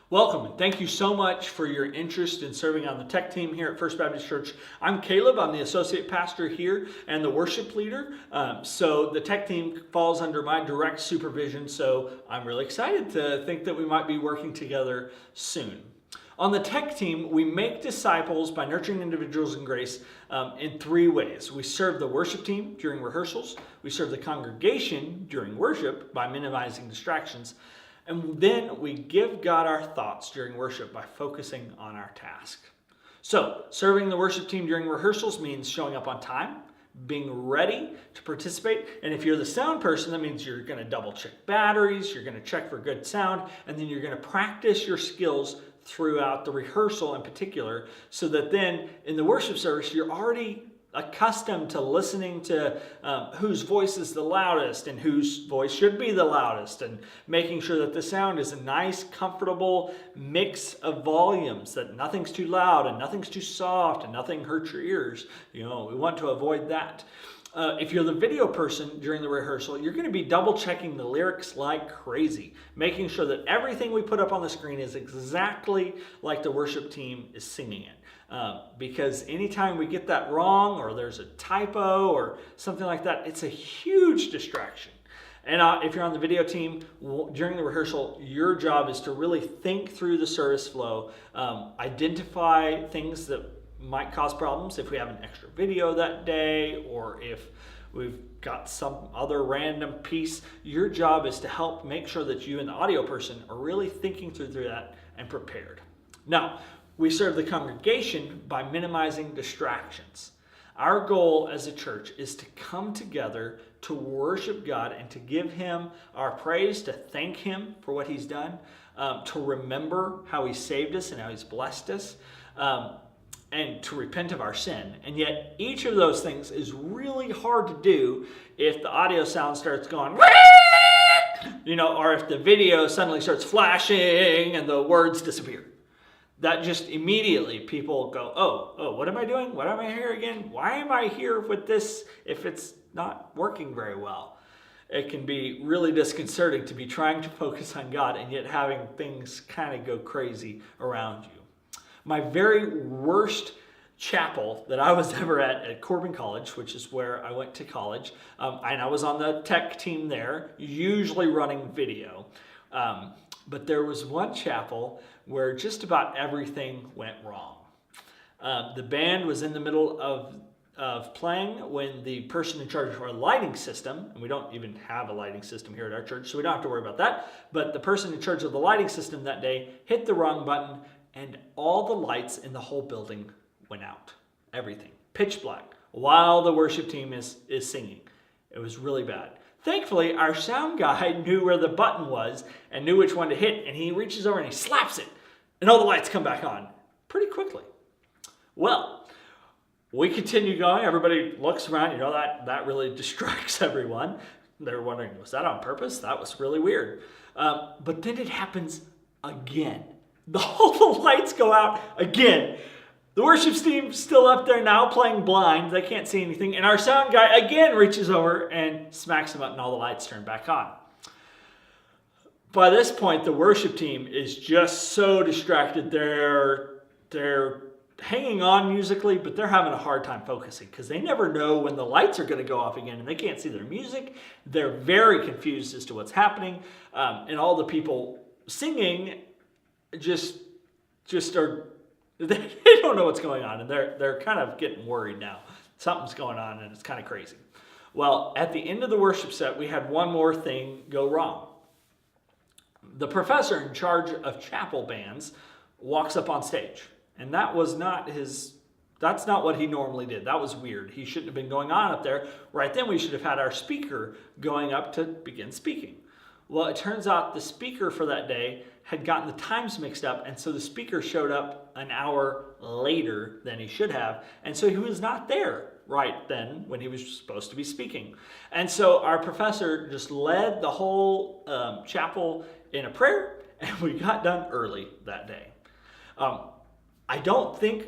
Welcome and thank you so much for your interest in serving on the tech team here at First Baptist Church. I'm Caleb. I'm the associate pastor here and the worship leader. So the tech team falls under my direct supervision. So I'm really excited to think that we might be working together soon. On the tech team, we make disciples by nurturing individuals in grace in three ways. We serve the worship team during rehearsals. We serve the congregation during worship by minimizing distractions. And then we give God our thoughts during worship by focusing on our task. So, serving the worship team during rehearsals means showing up on time, being ready to participate. And if you're the sound person, that means you're going to double check batteries, you're going to check for good sound, and then you're going to practice your skills throughout the rehearsal in particular, so that then in the worship service, you're already accustomed to listening to whose voice is the loudest and whose voice should be the loudest, and making sure that the sound is a nice, comfortable mix of volumes, that nothing's too loud and nothing's too soft and nothing hurts your ears. We want to avoid that. If you're the video person during the rehearsal, you're going to be double checking the lyrics like crazy, making sure that everything we put up on the screen is exactly like the worship team is singing it. Because anytime we get that wrong, or there's a typo or something like that, it's a huge distraction. And if you're on the video team, during the rehearsal, your job is to really think through the service flow, identify things that might cause problems if we have an extra video that day, or if we've got some other random piece. Your job is to help make sure that you and the audio person are really thinking through that and prepared. Now, we serve the congregation by minimizing distractions. Our goal as a church is to come together to worship God and to give Him our praise, to thank Him for what He's done, to remember how He saved us and how He's blessed us, and to repent of our sin. And yet each of those things is really hard to do if the audio sound starts going, or if the video suddenly starts flashing and the words disappear. That just immediately people go, oh, what am I doing? What am I here again? Why am I here with this if it's not working very well? It can be really disconcerting to be trying to focus on God and yet having things kind of go crazy around you. My very worst chapel that I was ever at Corbin College, which is where I went to college, and I was on the tech team there, usually running video. But there was one chapel where just about everything went wrong. The band was in the middle of playing when the person in charge of our lighting system, and we don't even have a lighting system here at our church, so we don't have to worry about that, but the person in charge of the lighting system that day hit the wrong button, and all the lights in the whole building went out. Everything. Pitch black. While the worship team is singing. It was really bad. Thankfully, our sound guy knew where the button was and knew which one to hit, and he reaches over and he slaps it, and all the lights come back on pretty quickly. Well, we continue going. Everybody looks around. That really distracts everyone. They're wondering, was that on purpose? That was really weird. But then it happens again. All the lights go out again. The worship team's still up there now playing blind. They can't see anything. And our sound guy again reaches over and smacks the button. All the lights turn back on. By this point, the worship team is just so distracted. They're hanging on musically, but they're having a hard time focusing because they never know when the lights are going to go off again, and they can't see their music. They're very confused as to what's happening. And all the people singing just are... They don't know what's going on, and they're kind of getting worried now. Something's going on, and it's kind of crazy. Well, at the end of the worship set, we had one more thing go wrong. The professor in charge of chapel bands walks up on stage, and that's not what he normally did. That was weird. He shouldn't have been going on up there. Right then, we should have had our speaker going up to begin speaking. Well, it turns out the speaker for that day had gotten the times mixed up, and so the speaker showed up an hour later than he should have, and so he was not there right then when he was supposed to be speaking. And so our professor just led the whole chapel in a prayer, and we got done early that day. I don't think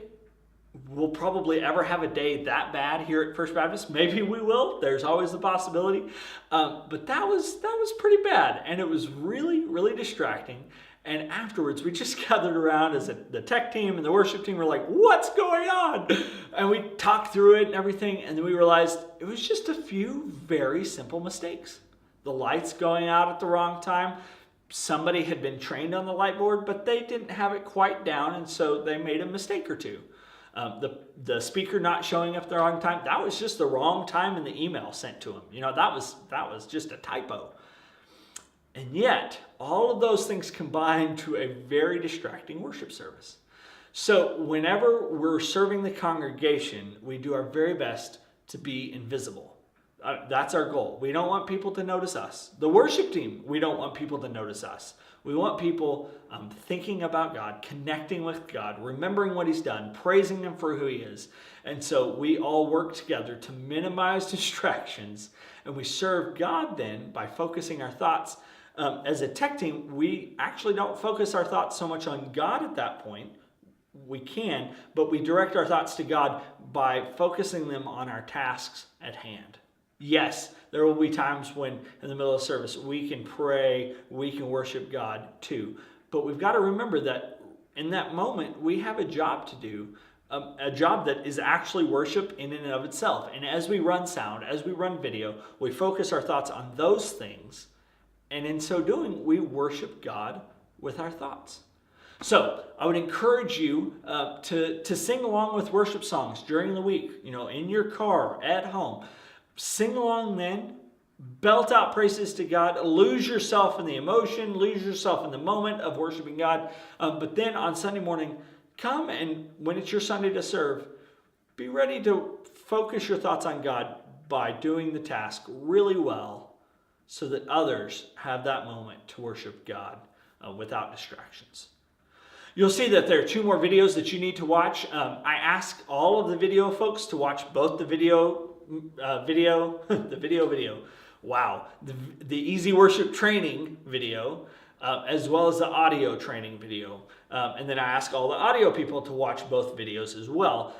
we'll probably ever have a day that bad here at First Baptist. Maybe we will. There's always the possibility. But that was pretty bad, and it was really, really distracting. And afterwards, we just gathered around as the tech team and the worship team were like, what's going on? And we talked through it and everything. And then we realized it was just a few very simple mistakes. The lights going out at the wrong time. Somebody had been trained on the light board, but they didn't have it quite down. And so they made a mistake or two. The speaker not showing up at the wrong time, that was just the wrong time in the email sent to him. That was just a typo. And yet, all of those things combine to a very distracting worship service. So whenever we're serving the congregation, we do our very best to be invisible. That's our goal. We don't want people to notice us. The worship team, we don't want people to notice us. We want people thinking about God, connecting with God, remembering what He's done, praising Him for who He is. And so we all work together to minimize distractions, and we serve God then by focusing our thoughts. As a tech team, we actually don't focus our thoughts so much on God at that point. We can, but we direct our thoughts to God by focusing them on our tasks at hand. Yes, there will be times when in the middle of service we can pray, we can worship God too. But we've got to remember that in that moment we have a job to do, a job that is actually worship in and of itself. And as we run sound, as we run video, we focus our thoughts on those things. And in so doing, we worship God with our thoughts. So I would encourage you to sing along with worship songs during the week, in your car, at home. Sing along then, belt out praises to God, lose yourself in the emotion, lose yourself in the moment of worshiping God. But then on Sunday morning, come and when it's your Sunday to serve, be ready to focus your thoughts on God by doing the task really well so that others have that moment to worship God without distractions. You'll see that there are 2 more videos that you need to watch. I asked all of the video folks to watch both the video. Wow. The Easy Worship Training video, as well as the audio training video. And then I asked all the audio people to watch both videos as well.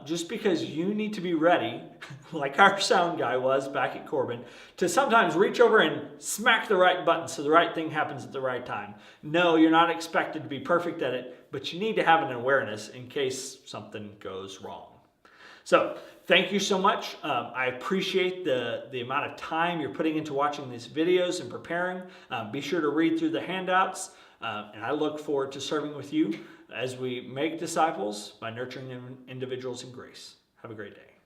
Just because you need to be ready, like our sound guy was back at Corbin, to sometimes reach over and smack the right button so the right thing happens at the right time. No, you're not expected to be perfect at it, but you need to have an awareness in case something goes wrong. So thank you so much. I appreciate the amount of time you're putting into watching these videos and preparing. Be sure to read through the handouts, and I look forward to serving with you as we make disciples by nurturing individuals in grace. Have a great day.